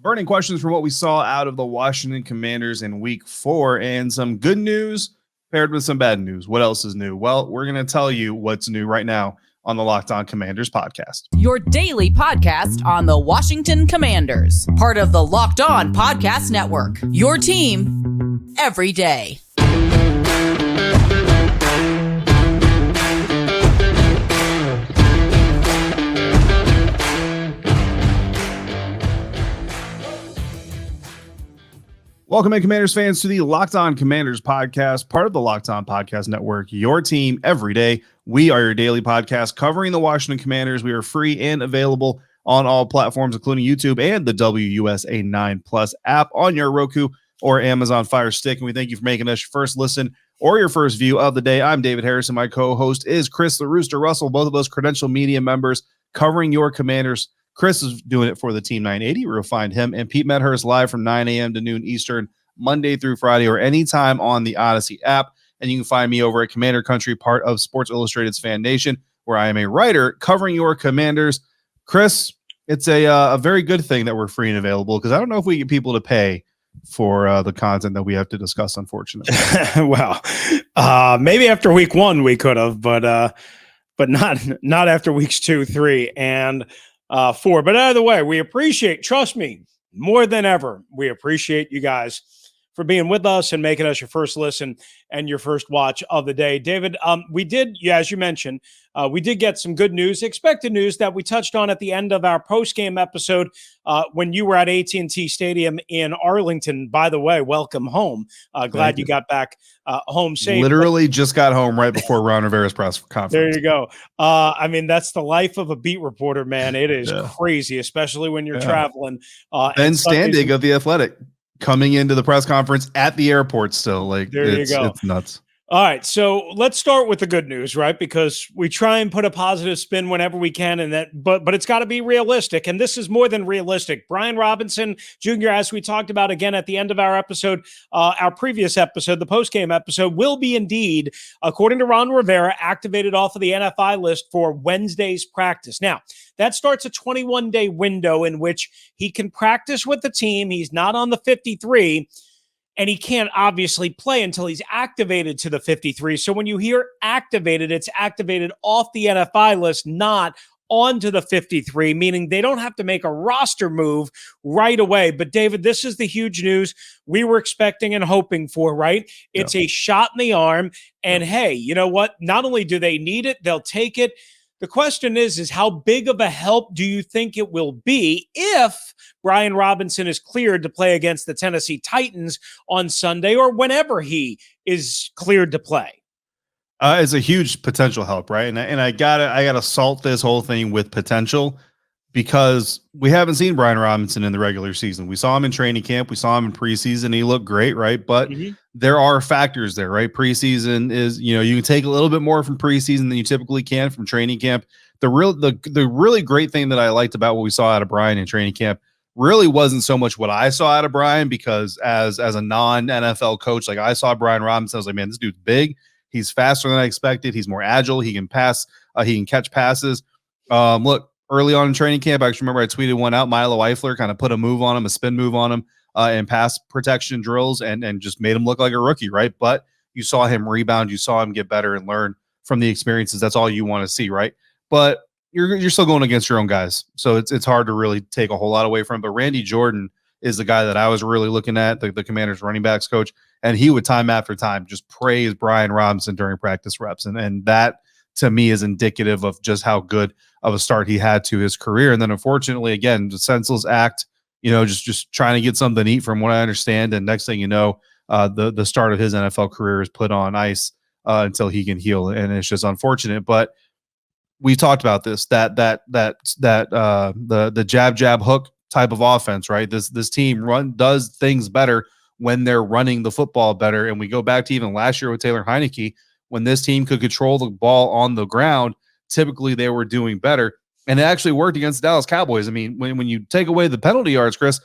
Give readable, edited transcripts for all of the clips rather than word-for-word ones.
Burning questions from what we saw out of the Washington Commanders in week 4 and some good news paired with some bad news. What else is new? Well, we're going to tell you what's new right now on the Locked On Commanders podcast. Your daily podcast on the Washington Commanders, part of the Locked On Podcast Network. Your team every day. Welcome in, Commanders fans, to the Locked On Commanders podcast, part of the Locked On Podcast Network, your team every day. We are your daily podcast covering the Washington Commanders. We are free and available on all platforms, including YouTube and the WUSA 9 Plus app on your Roku or Amazon Fire Stick. And we thank you for making us your first listen or your first view of the day. I'm David Harrison. My co-host is Chris the Rooster Russell, both of us credential media members covering your Commanders. Chris is doing it for the Team 980. We'll find him and Pete Medhurst live from 9 a.m. to noon Eastern, Monday through Friday, or anytime on the Odyssey app. And you can find me over at Commander Country, part of Sports Illustrated's Fan Nation, where I am a writer covering your Commanders. Chris, it's a very good thing that we're free and available, because I don't know if we get people to pay for the content that we have to discuss, unfortunately. Well, maybe after week 1 we could have, but not after weeks 2, 3, and 4. But either way, we appreciate, trust me, more than ever, we appreciate you guys for being with us and making us your first listen and your first watch of the day. David, we did, as you mentioned, we did get some good news, expected news that we touched on at the end of our post-game episode when you were at AT&T Stadium in Arlington. By the way, welcome home. Glad you got back home safe. Literally just got home right before Ron Rivera's press conference. There you go. I mean, that's the life of a beat reporter, man. It is crazy, especially when you're traveling. Ben Standig of The Athletic coming into the press conference at the airport still. Like, there you go. It's nuts. All right, so let's start with the good news, right? Because we try and put a positive spin whenever we can, and but it's got to be realistic, and this is more than realistic. Brian Robinson Jr., as we talked about again at the end of our episode, our previous episode, the post-game episode, will be indeed, according to Ron Rivera, activated off of the NFI list for Wednesday's practice. Now, that starts a 21-day window in which he can practice with the team. He's not on the 53, and he can't obviously play until he's activated to the 53. So when you hear activated, it's activated off the NFI list, not onto the 53, meaning they don't have to make a roster move right away. But David, this is the huge news we were expecting and hoping for, right? It's a shot in the arm. And hey, you know what? Not only do they need it, they'll take it. The question is how big of a help do you think it will be if Brian Robinson is cleared to play against the Tennessee Titans on Sunday, or whenever he is cleared to play? It's a huge potential help, right? And I gotta salt this whole thing with potential, because we haven't seen Brian Robinson in the regular season. We saw him in training camp. We saw him in preseason. He looked great, right? But there are factors there, right? Preseason is, you can take a little bit more from preseason than you typically can from training camp. The really great thing that I liked about what we saw out of Brian in training camp really wasn't so much what I saw out of Brian, because as a non-NFL coach, like, I saw Brian Robinson, I was like, man, this dude's big. He's faster than I expected. He's more agile. He can pass. He can catch passes. Look, early on in training camp, I actually remember I tweeted one out. Milo Eifler kind of put a move on him, a spin move on him, in pass protection drills, and just made him look like a rookie, right? But you saw him rebound. You saw him get better and learn from the experiences. That's all you want to see, right? But you're still going against your own guys, so it's hard to really take a whole lot away from him. But Randy Jordan is the guy that I was really looking at, the Commanders running backs coach, and he would time after time just praise Brian Robinson during practice reps, and that to me is indicative of just how good of a start he had to his career. And then unfortunately, again, the senseless act, just trying to get something to eat, from what I understand. And next thing you know, the start of his NFL career is put on ice until he can heal. And it's just unfortunate. But we talked about this, the jab hook type of offense, right? This team does things better when they're running the football better. And we go back to even last year with Taylor Heineke, when this team could control the ball on the ground, typically they were doing better. And it actually worked against the Dallas Cowboys. I mean, when you take away the penalty yards, Chris,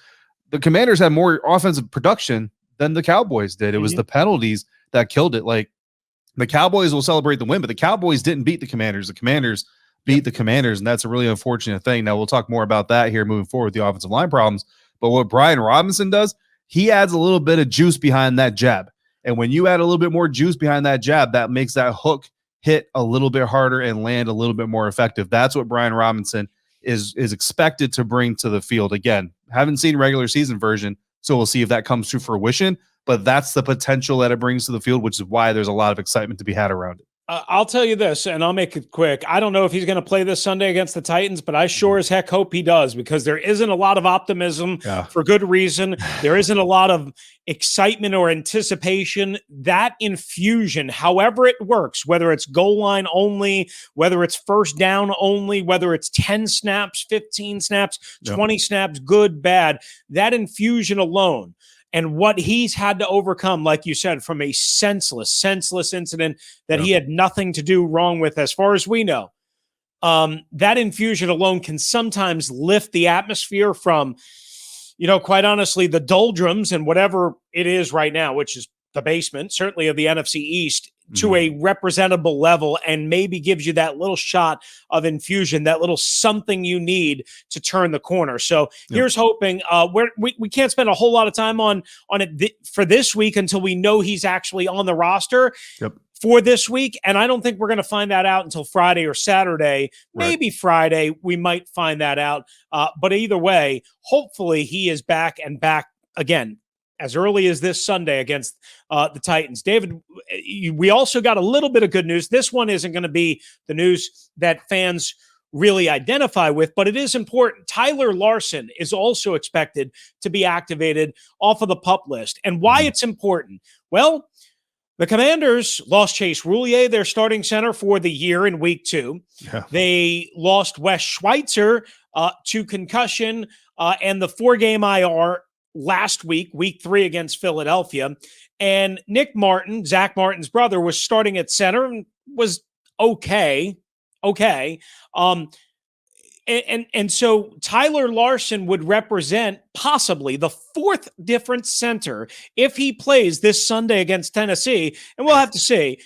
the Commanders had more offensive production than the Cowboys did. It was the penalties that killed it. Like, the Cowboys will celebrate the win, but the Cowboys didn't beat the Commanders. The Commanders beat the Commanders, and that's a really unfortunate thing. Now, we'll talk more about that here moving forward with the offensive line problems. But what Brian Robinson does, he adds a little bit of juice behind that jab. And when you add a little bit more juice behind that jab, that makes that hook hit a little bit harder and land a little bit more effective. That's what Brian Robinson is expected to bring to the field. Again, haven't seen regular season version, so we'll see if that comes to fruition. But that's the potential that it brings to the field, which is why there's a lot of excitement to be had around it. I'll tell you this, and I'll make it quick. I don't know if he's going to play this Sunday against the Titans, but I sure as heck hope he does, because there isn't a lot of optimism for good reason. There isn't a lot of excitement or anticipation. That infusion, however it works, whether it's goal line only, whether it's first down only, whether it's 10 snaps, 15 snaps, 20 snaps, good, bad, that infusion alone, and what he's had to overcome, like you said, from a senseless incident that he had nothing to do wrong with, as far as we know, that infusion alone can sometimes lift the atmosphere from, quite honestly, the doldrums and whatever it is right now, which is the basement, certainly of the NFC East, to a representable level, and maybe gives you that little shot of infusion, that little something you need to turn the corner. So here's hoping. We can't spend a whole lot of time on it for this week until we know he's actually on the roster for this week. And I don't think we're going to find that out until Friday or Saturday. Maybe Friday we might find that out. But either way, hopefully he is back again as early as this Sunday against the Titans. David, we also got a little bit of good news. This one isn't going to be the news that fans really identify with, but it is important. Tyler Larsen is also expected to be activated off of the PUP list. And why it's important? Well, the Commanders lost Chase Roulier, their starting center, for the year in week 2. They lost Wes Schweitzer to concussion and the 4-game IR last week, week 3 against Philadelphia. And Nick Martin, Zach Martin's brother, was starting at center and was okay. And so Tyler Larsen would represent possibly the 4th different center if he plays this Sunday against Tennessee. And we'll have to see.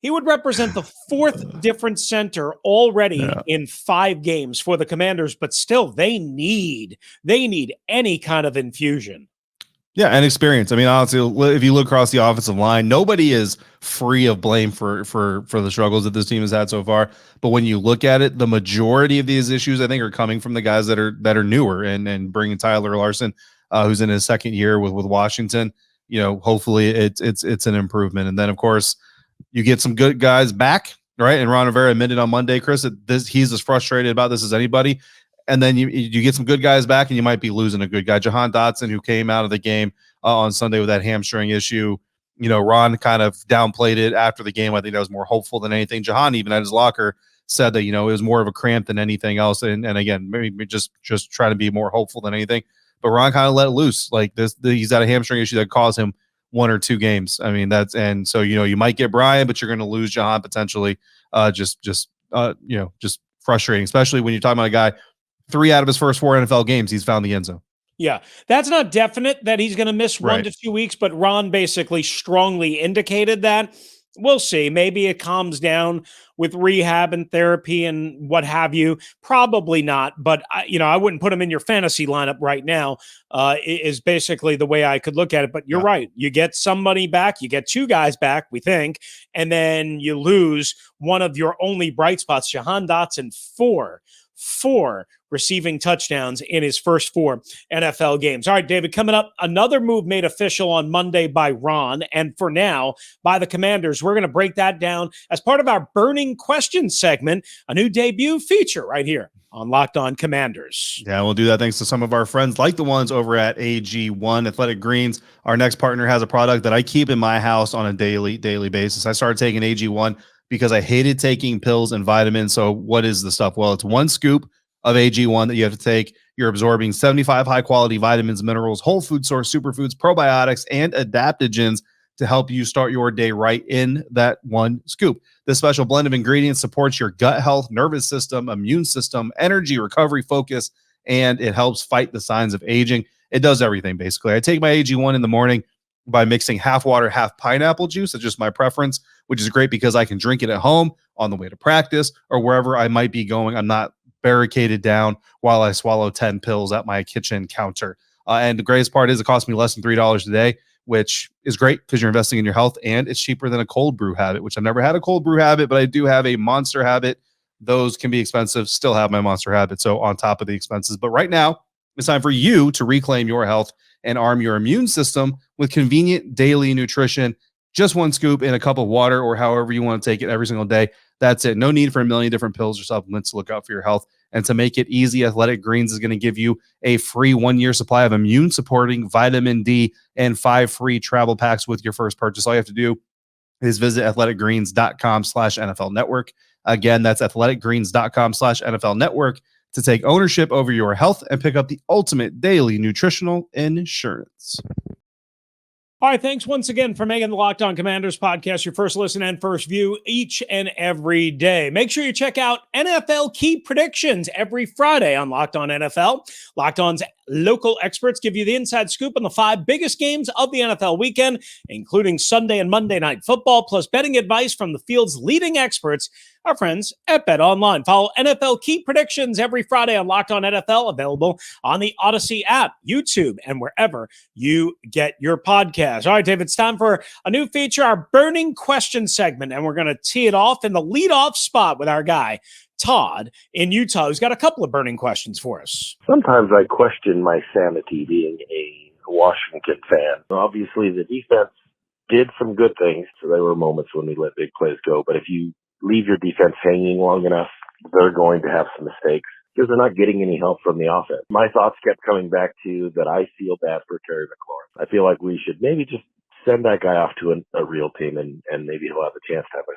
He would represent the 4th different center already in 5 games for the Commanders, but still they need any kind of infusion. Yeah, and experience. I mean, honestly, if you look across the offensive line, nobody is free of blame for the struggles that this team has had so far. But when you look at it, the majority of these issues, I think, are coming from the guys that are newer, and bringing Tyler Larsen, who's in his 2nd year with Washington. Hopefully it's an improvement. And then, of course, you get some good guys back, right? And Ron Rivera admitted on Monday, Chris, that he's as frustrated about this as anybody. And then you get some good guys back, and you might be losing a good guy. Jahan Dotson, who came out of the game on Sunday with that hamstring issue. Ron kind of downplayed it after the game. I think that was more hopeful than anything. Jahan, even at his locker, said that, it was more of a cramp than anything else. And again, maybe just trying to be more hopeful than anything. But Ron kind of let it loose. Like he's got a hamstring issue that caused him 1 or 2 games. I mean, and so, you might get Brian, but you're going to lose Jahan potentially. Just frustrating, especially when you're talking about a guy, 3 out of his first 4 NFL games, he's found the end zone. Yeah, that's not definite that he's going to miss 1 to 2 weeks, but Ron basically strongly indicated that. We'll see. Maybe it calms down with rehab and therapy and what have you. Probably not, but I wouldn't put him in your fantasy lineup right now. Is basically the way I could look at it. But you're right. You get somebody back. You get 2 guys back, we think, and then you lose one of your only bright spots. Jahan Dotson, 4 receiving touchdowns in his first 4 NFL games. All right, David, coming up, another move made official on Monday by Ron, and for now, by the Commanders. We're going to break that down as part of our Burning Questions segment, a new debut feature right here on Locked On Commanders. Yeah, we'll do that thanks to some of our friends like the ones over at AG1 Athletic Greens. Our next partner has a product that I keep in my house on a daily basis. I started taking AG1 because I hated taking pills and vitamins. So what is the stuff? Well, it's 1 scoop of AG1 that you have to take. You're absorbing 75 high-quality vitamins, minerals, whole food source, superfoods, probiotics, and adaptogens to help you start your day right in that 1 scoop. This special blend of ingredients supports your gut health, nervous system, immune system, energy, recovery, focus, and it helps fight the signs of aging. It does everything, basically. I take my AG1 in the morning by mixing half water, half pineapple juice. It's just my preference, which is great because I can drink it at home on the way to practice or wherever I might be going. I'm not barricaded down while I swallow 10 pills at my kitchen counter. And the greatest part is it costs me less than $3 today, which is great because you're investing in your health, and it's cheaper than a cold brew habit, which I've never had a cold brew habit, but I do have a Monster habit. Those can be expensive, still have my Monster habit. So on top of the expenses, but right now it's time for you to reclaim your health and arm your immune system with convenient daily nutrition. Just one scoop in a cup of water or however you want to take it every single day. That's it. No need for a million different pills or supplements to look out for your health. And to make it easy, Athletic Greens is going to give you a free 1-year supply of immune supporting vitamin D and 5 free travel packs with your first purchase. All you have to do is visit athleticgreens.com/NFL network. Again, that's athleticgreens.com/NFL network to take ownership over your health and pick up the ultimate daily nutritional insurance. All right, thanks once again for making the Locked On Commanders podcast your first listen and first view each and every day. Make sure you check out NFL Key Predictions every Friday on Locked On NFL. Locked On's local experts give you the inside scoop on the 5 biggest games of the NFL weekend, including Sunday and Monday Night Football, plus betting advice from the field's leading experts, our friends at Betonline. Follow NFL Key Predictions every Friday on Locked On NFL, available on the Odyssey app, YouTube, and wherever you get your podcast. All right, Dave, it's time for a new feature, our Burning Question segment, and we're going to tee it off in the leadoff spot with our guy, Todd in Utah, who's got a couple of burning questions for us. Sometimes I question my sanity being a Washington fan. Obviously, the defense did some good things, so there were moments when we let big plays go. But if you leave your defense hanging long enough, they're going to have some mistakes because they're not getting any help from the offense. My thoughts kept coming back to that I feel bad for Terry McLaurin. I feel like we should maybe just send that guy off to a real team, and maybe he'll have a chance to have a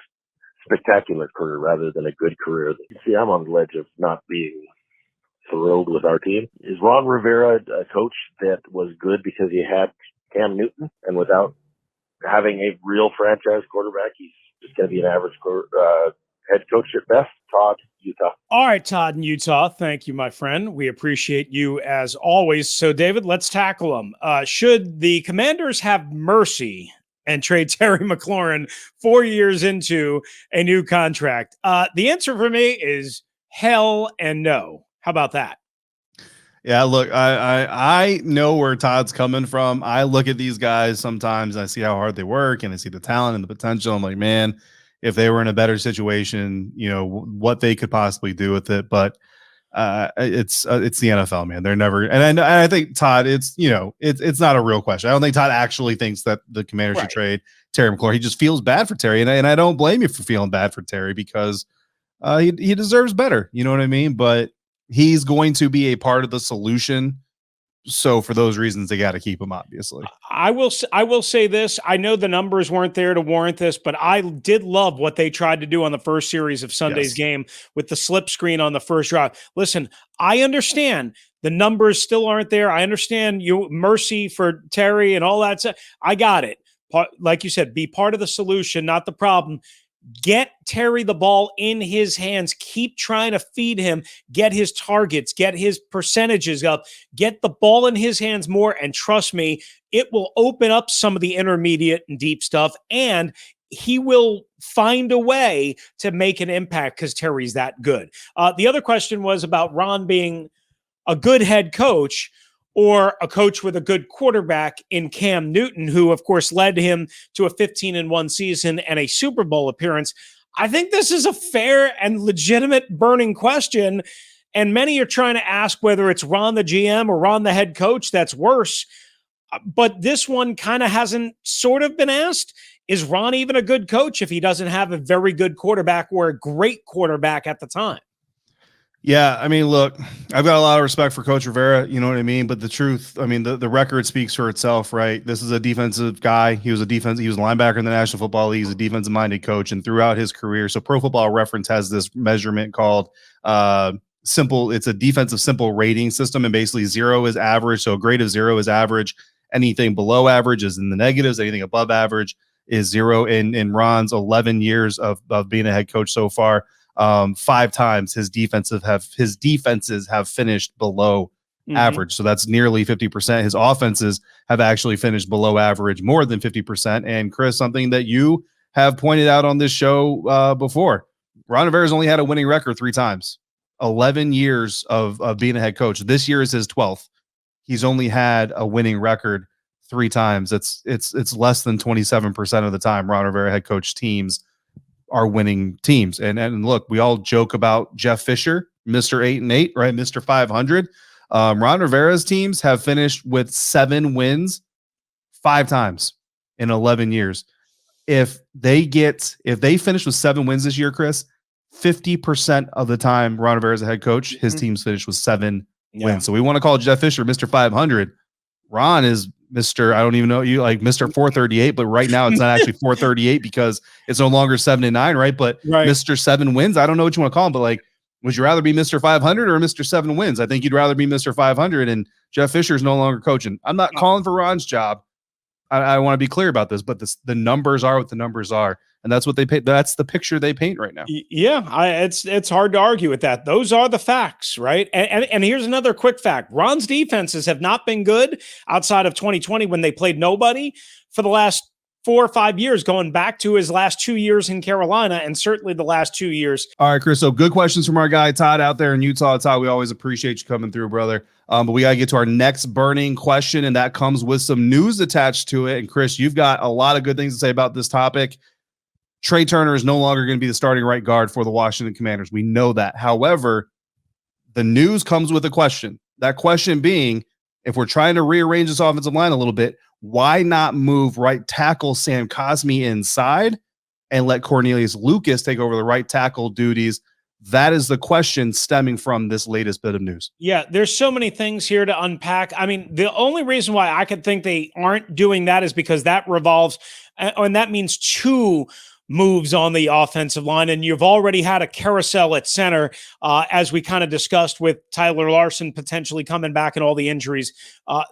spectacular career rather than a good career. See, I'm on the ledge of not being thrilled with our team. Is Ron Rivera a coach that was good because he had Cam Newton, and without having a real franchise quarterback, he's just going to be an average head coach at best? Todd, Utah. All right, Todd in Utah. Thank you, my friend. We appreciate you as always. So, David, let's tackle them. Should the Commanders have mercy and trade Terry McLaurin 4 years into a new contract? The answer for me is hell and no. How about that? Yeah, look, I know where Todd's coming from. I look at these guys sometimes, I see how hard they work, and I see the talent and the potential. I'm like, man, if they were in a better situation, what they could possibly do with it. But it's the NFL, man. They're never, and I think Todd, it's not a real question. I don't think Todd actually thinks that the Commanders should trade Terry McLaurin. He just feels bad for Terry, and I don't blame you for feeling bad for Terry because he deserves better. You know what I mean? But he's going to be a part of the solution. So for those reasons, they got to keep him, obviously. I will say this. I know the numbers weren't there to warrant this, but I did love what they tried to do on the first series of Sunday's game with the slip screen on the first drive. Listen, I understand the numbers still aren't there. I understand mercy for Terry and all that stuff. I got it. Like you said, be part of the solution, not the problem. Get Terry the ball in his hands. Keep trying to feed him. Get his targets. Get his percentages up. Get the ball in his hands more. And trust me, it will open up some of the intermediate and deep stuff. And he will find a way to make an impact because Terry's that good. The other question was about Ron being a good head coach or a coach with a good quarterback in Cam Newton, who, of course, led him to a 15-1 season and a Super Bowl appearance. I think this is a fair and legitimate burning question, and many are trying to ask whether it's Ron the GM or Ron the head coach that's worse, but this one kind of hasn't sort of been asked. Is Ron even a good coach if he doesn't have a very good quarterback or a great quarterback at the time? Yeah, I mean, look, I've got a lot of respect for Coach Rivera, you know what I mean? But the truth, I mean, the record speaks for itself, right? This is a defensive guy. He was a linebacker in the National Football League. He's a defensive-minded coach, and throughout his career, so Pro Football Reference has this measurement called simple. It's a defensive simple rating system, and basically 0 is average. So a grade of 0 is average. Anything below average is in the negatives. Anything above average is 0. In Ron's 11 years of being a head coach so far, 5 times his defenses have finished below average. So that's nearly 50%. His offenses have actually finished below average more than 50%. And Chris, something that you have pointed out on this show before, Ron Rivera's only had a winning record 3 times, 11 years of being a head coach. This year is his 12th. he's only had a winning record 3 times. It's less than 27% of the time Ron Rivera head coach teams are winning teams. And look, we all joke about Jeff Fisher, Mr. 8-8, right? Mr. 500. Ron Rivera's teams have finished with 7 wins 5 times in 11 years. If they finish with 7 wins this year, Chris, 50% of the time Ron Rivera is a head coach, his teams finish with 7 wins. So we want to call Jeff Fisher Mr. 500. Ron is Mr. I don't even know you like Mr. 438, but right now it's not actually 438 because it's no longer 7-9, right? But Mr. 7 wins. I don't know what you want to call him, but like, would you rather be Mr. 500 or Mr. 7 wins? I think you'd rather be Mr. 500, and Jeff Fisher is no longer coaching. I'm not calling for Ron's job. I want to be clear about this, but the numbers are what the numbers are, and that's what they paint. That's the picture they paint right now. Yeah, it's hard to argue with that. Those are the facts, right? And here's another quick fact: Ron's defenses have not been good outside of 2020 when they played nobody for the last 4 or 5 years, going back to his last 2 years in Carolina, and certainly the last 2 years. All right, Chris. So good questions from our guy Todd out there in Utah. Todd, we always appreciate you coming through, brother. But we got to get to our next burning question, and that comes with some news attached to it. And Chris, you've got a lot of good things to say about this topic. Trai Turner is no longer going to be the starting right guard for the Washington Commanders. We know that. However, the news comes with a question. That question being, if we're trying to rearrange this offensive line a little bit, why not move right tackle Sam Cosmi inside and let Cornelius Lucas take over the right tackle duties? That is the question stemming from this latest bit of news. Yeah, there's so many things here to unpack. I mean, the only reason why I could think they aren't doing that is because that revolves, and that means 2 moves on the offensive line, and you've already had a carousel at center, as we kind of discussed with Tyler Larsen potentially coming back and all the injuries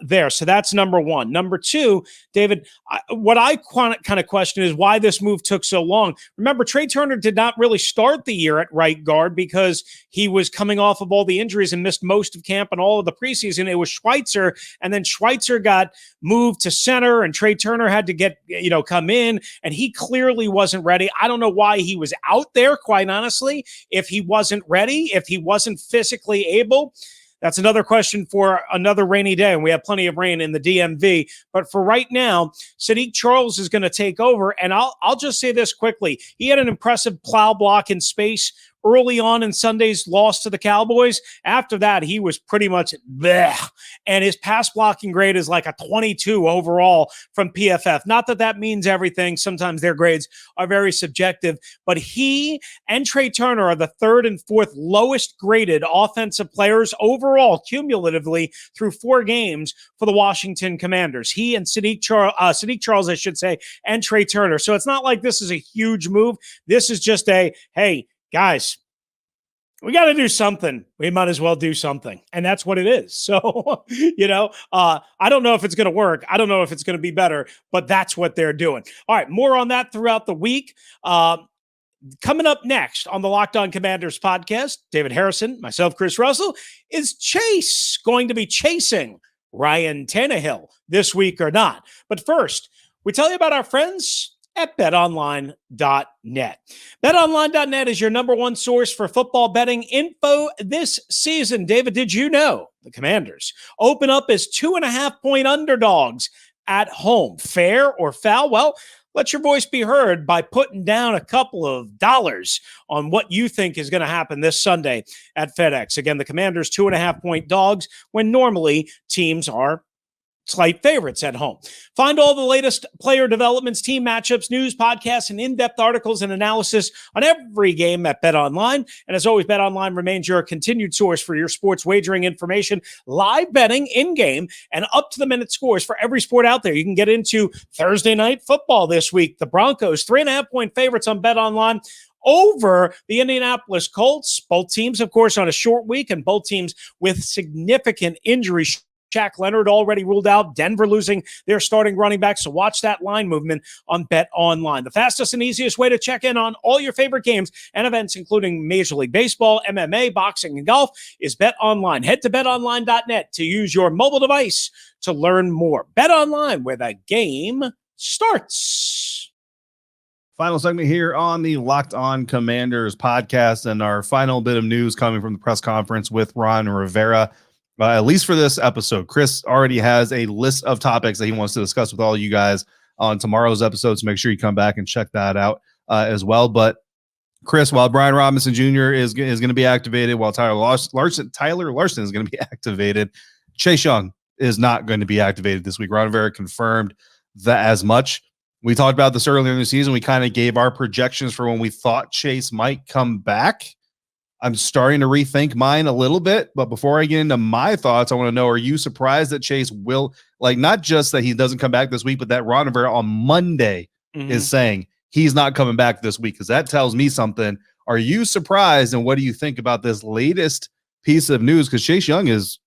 there. So that's number one. Number two, David, what I kind of question is why this move took so long. Remember, Trai Turner did not really start the year at right guard because he was coming off of all the injuries and missed most of camp and all of the preseason. It was Schweitzer, and then Schweitzer got moved to center, and Trai Turner had to come in, and he clearly wasn't ready. I don't know why he was out there, quite honestly, if he wasn't ready, if he wasn't physically able. That's another question for another rainy day, and we have plenty of rain in the DMV. But for right now, Saahdiq Charles is going to take over, and I'll just say this quickly. He had an impressive plow block in space early on in Sunday's loss to the Cowboys. After that, he was pretty much bleh. And his pass blocking grade is like a 22 overall from PFF. Not that that means everything. Sometimes their grades are very subjective. But he and Trai Turner are the 3rd and 4th lowest graded offensive players overall, cumulatively, through 4 games for the Washington Commanders. He and Saahdiq Charles, I should say, and Trai Turner. So it's not like this is a huge move. This is just hey, guys, we got to do something. We might as well do something. And that's what it is. So, I don't know if it's going to work. I don't know if it's going to be better, but that's what they're doing. All right, more on that throughout the week. Coming up next on the Locked On Commanders podcast, David Harrison, myself, Chris Russell, is Chase going to be chasing Ryan Tannehill this week or not? But first, we tell you about our friends at betonline.net. Betonline.net is your number one source for football betting info this season. David, did you know the Commanders open up as 2.5-point underdogs at home? Fair or foul? Well, let your voice be heard by putting down a couple of dollars on what you think is going to happen this Sunday at FedEx. Again, the Commanders 2.5-point dogs when normally teams are slight favorites at home. Find all the latest player developments, team matchups, news, podcasts, and in-depth articles and analysis on every game at BetOnline. And as always, BetOnline remains your continued source for your sports wagering information, live betting in-game, and up-to-the-minute scores for every sport out there. You can get into Thursday Night Football this week. The Broncos, 3.5-point favorites on BetOnline over the Indianapolis Colts. Both teams, of course, on a short week, and both teams with significant injuries. Shaq Leonard already ruled out. Denver losing their starting running back. So watch that line movement on BetOnline. The fastest and easiest way to check in on all your favorite games and events, including Major League Baseball, MMA, boxing, and golf, is BetOnline. Head to betonline.net to use your mobile device to learn more. BetOnline, where the game starts. Final segment here on the Locked On Commanders podcast, and our final bit of news coming from the press conference with Ron Rivera. at least for this episode. Chris already has a list of topics that he wants to discuss with all you guys on tomorrow's episode, so make sure you come back and check that out as well. But Chris, while Brian Robinson Jr. is going to be activated, while Tyler Larsen is going to be activated, Chase Young is not going to be activated this week. Ron Rivera confirmed that as much. We talked about this earlier in the season. We kind of gave our projections for when we thought Chase might come back. I'm starting to rethink mine a little bit, but before I get into my thoughts, I want to know, are you surprised that Chase will, like, not just that he doesn't come back this week, but that Ron Rivera on Monday is saying he's not coming back this week? Because that tells me something. Are you surprised, and what do you think about this latest piece of news? Because Chase Young is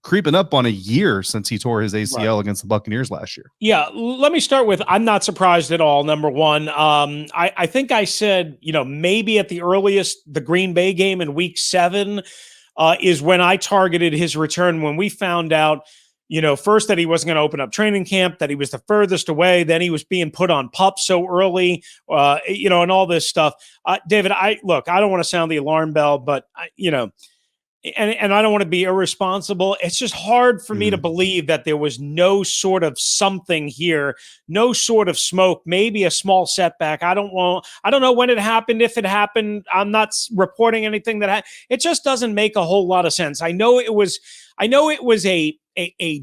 creeping up on a year since he tore his ACL against the Buccaneers last year. Yeah, let me start with, I'm not surprised at all, number one. I think I said, maybe at the earliest, the Green Bay game in week 7 is when I targeted his return, when we found out, first that he wasn't going to open up training camp, that he was the furthest away, then he was being put on PUP so early, and all this stuff. David, I don't want to sound the alarm bell, but, and I don't want to be irresponsible. It's just hard for me to believe that there was no sort of something here, no sort of smoke, maybe a small setback. I don't know when it happened, if it happened. I'm not reporting anything it just doesn't make a whole lot of sense. I know it was a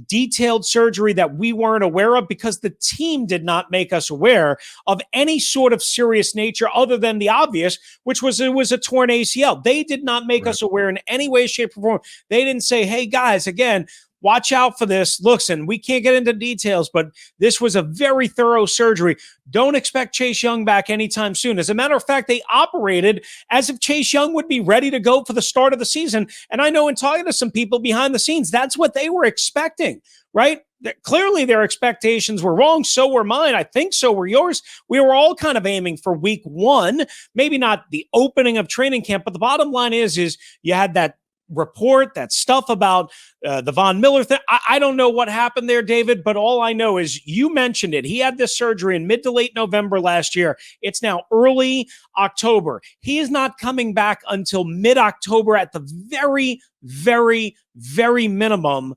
detailed surgery that we weren't aware of because the team did not make us aware of any sort of serious nature other than the obvious, which was it was a torn ACL. They did not make us aware in any way, shape, or form. They didn't say, hey, guys, again, watch out for this. Listen, we can't get into details, but this was a very thorough surgery. Don't expect Chase Young back anytime soon. As a matter of fact, they operated as if Chase Young would be ready to go for the start of the season. And I know in talking to some people behind the scenes, that's what they were expecting, right? Clearly their expectations were wrong. So were mine. I think so were yours. We were all kind of aiming for week 1, maybe not the opening of training camp, but the bottom line is you had that report, that stuff about the Von Miller thing. I don't know what happened there, David, but all I know is you mentioned it. He had this surgery in mid to late November last year. It's now early October. He is not coming back until mid-October at the very, very, very minimum.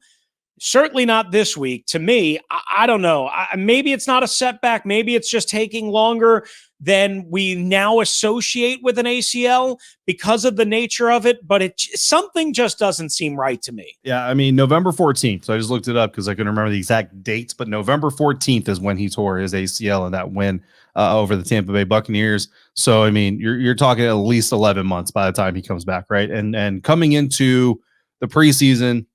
Certainly not this week. To me, I don't know. Maybe it's not a setback. Maybe it's just taking longer than we now associate with an ACL because of the nature of it. But something just doesn't seem right to me. Yeah, I mean, November 14th. So I just looked it up because I couldn't remember the exact dates. But November 14th is when he tore his ACL in that win over the Tampa Bay Buccaneers. So, I mean, you're talking at least 11 months by the time he comes back, right? And coming into the preseason,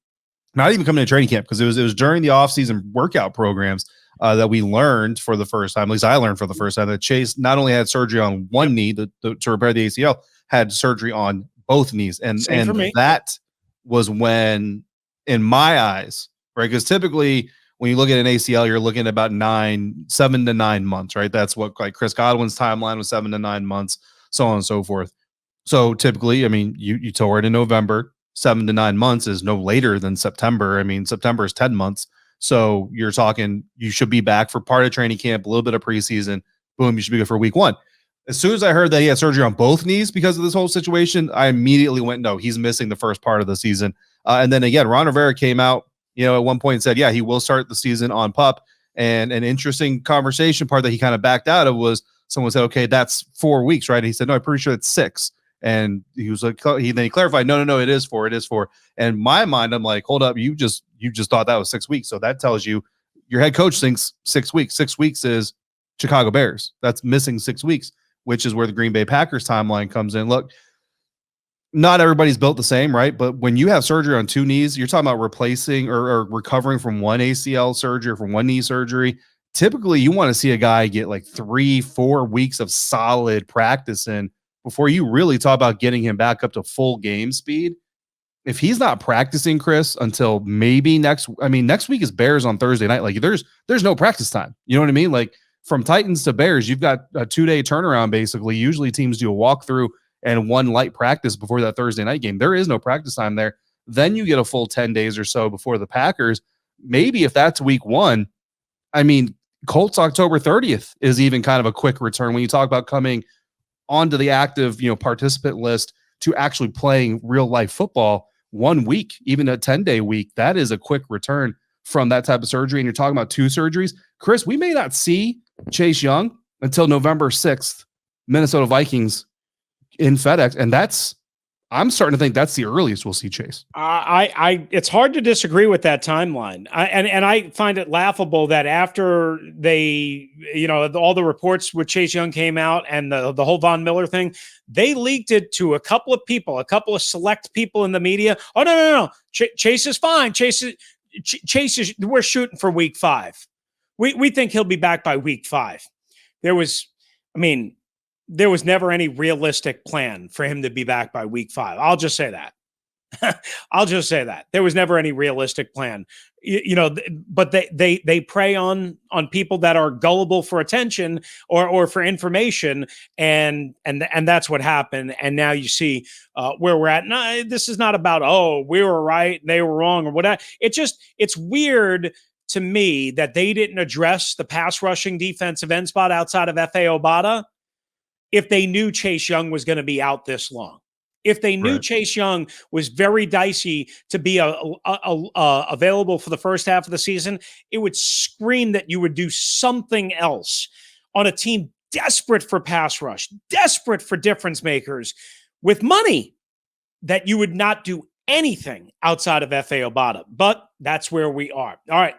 not even coming to training camp, because it was during the offseason workout programs that we learned for the first time, at least I learned for the first time, that Chase not only had surgery on one knee to repair the ACL, had surgery on both knees. And that was when, in my eyes, right, because typically when you look at an ACL, you're looking at about 7 to 9 months, right? That's what, like, Chris Godwin's timeline was 7 to 9 months, so on and so forth. So typically, I mean, you tore it in November. 7 to 9 months is no later than September. I mean, September is 10 months. So you're talking, you should be back for part of training camp, a little bit of preseason. Boom, you should be good for week 1. As soon as I heard that he had surgery on both knees because of this whole situation, I immediately went, no, he's missing the first part of the season. And then again, Ron Rivera came out, at one point and said, yeah, he will start the season on PUP. And an interesting conversation part that he kind of backed out of was someone said, okay, that's 4 weeks, right? And he said, no, I'm pretty sure it's 6. And he was like, then he clarified, no, it is 4. It is 4. And in my mind, I'm like, hold up, you just thought that was 6 weeks. So that tells you your head coach thinks 6 weeks. 6 weeks is Chicago Bears. That's missing 6 weeks, which is where the Green Bay Packers timeline comes in. Look, not everybody's built the same, right? But when you have surgery on 2 knees, you're talking about replacing or recovering from one ACL surgery or from one knee surgery. Typically, you want to see a guy get like 3-4 weeks of solid practice in before you really talk about getting him back up to full game speed. If he's not practicing, Chris, until maybe next week is Bears on Thursday night. Like there's no practice time. You know what I mean? Like from Titans to Bears, you've got a 2-day turnaround. Basically, usually teams do a walkthrough and one light practice before that Thursday night game. There is no practice time there. Then you get a full 10 days or so before the Packers. Maybe if that's week 1, I mean, Colts October 30th is even kind of a quick return when you talk about coming onto the active, participant list to actually playing real life football. 1 week, even a 10-day week. That is a quick return from that type of surgery. And you're talking about 2 surgeries. Chris, we may not see Chase Young until November 6th, Minnesota Vikings in FedEx. And I'm starting to think that's the earliest we'll see Chase. It's hard to disagree with that timeline. And I find it laughable that after they, all the reports with Chase Young came out and the whole Von Miller thing, they leaked it to a couple of people, a couple of select people in the media. Oh, no. Chase is fine. Chase is, we're shooting for week 5. We think he'll be back by week 5. There was never any realistic plan for him to be back by week 5. I'll just say that. There was never any realistic plan, but they prey on people that are gullible for attention or for information. And that's what happened. And now you see where we're at. No, this is not about, oh, we were right, they were wrong or whatever. It's weird to me that they didn't address the pass rushing defensive end spot outside of F.A. Obata if they knew Chase Young was going to be out this long. If they knew Chase Young was very dicey to be available for the first half of the season, it would scream that you would do something else on a team desperate for pass rush, desperate for difference makers with money, that you would not do anything outside of F.A. Obata. But that's where we are. All right,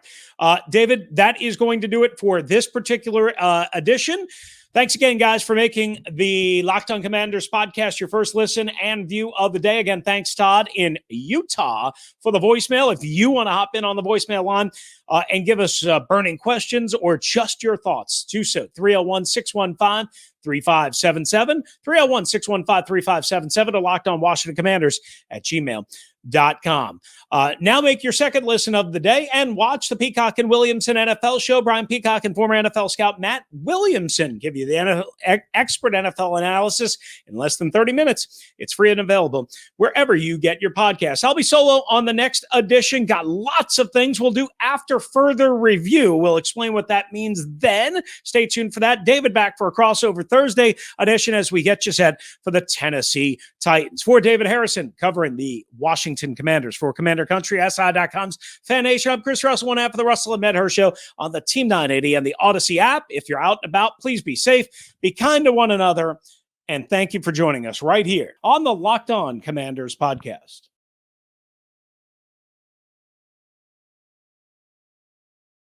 David, that is going to do it for this particular edition. Thanks again, guys, for making the Locked On Commanders podcast your first listen and view of the day. Again, thanks, Todd, in Utah, for the voicemail. If you want to hop in on the voicemail line and give us burning questions or just your thoughts, do so. 301-615-3577, 301-615-3577, or Locked On Washington Commanders at gmail.com. Now make your second listen of the day and watch the Peacock and Williamson NFL show. Brian Peacock and former NFL scout Matt Williamson give you the expert NFL analysis in less than 30 minutes. It's free and available wherever you get your podcasts. I'll be solo on the next edition. Got lots of things we'll do after further review. We'll explain what that means then. Stay tuned for that. David back for a crossover Thursday edition as we get you set for the Tennessee Titans. For David Harrison, covering the Washington Commanders for Commander Country, SI.com's Fan Nation. I'm Chris Russell, one half of the Russell and Medhurst Show on the Team 980 and the Odyssey app. If you're out and about, please be safe, be kind to one another, and thank you for joining us right here on the Locked On Commanders podcast.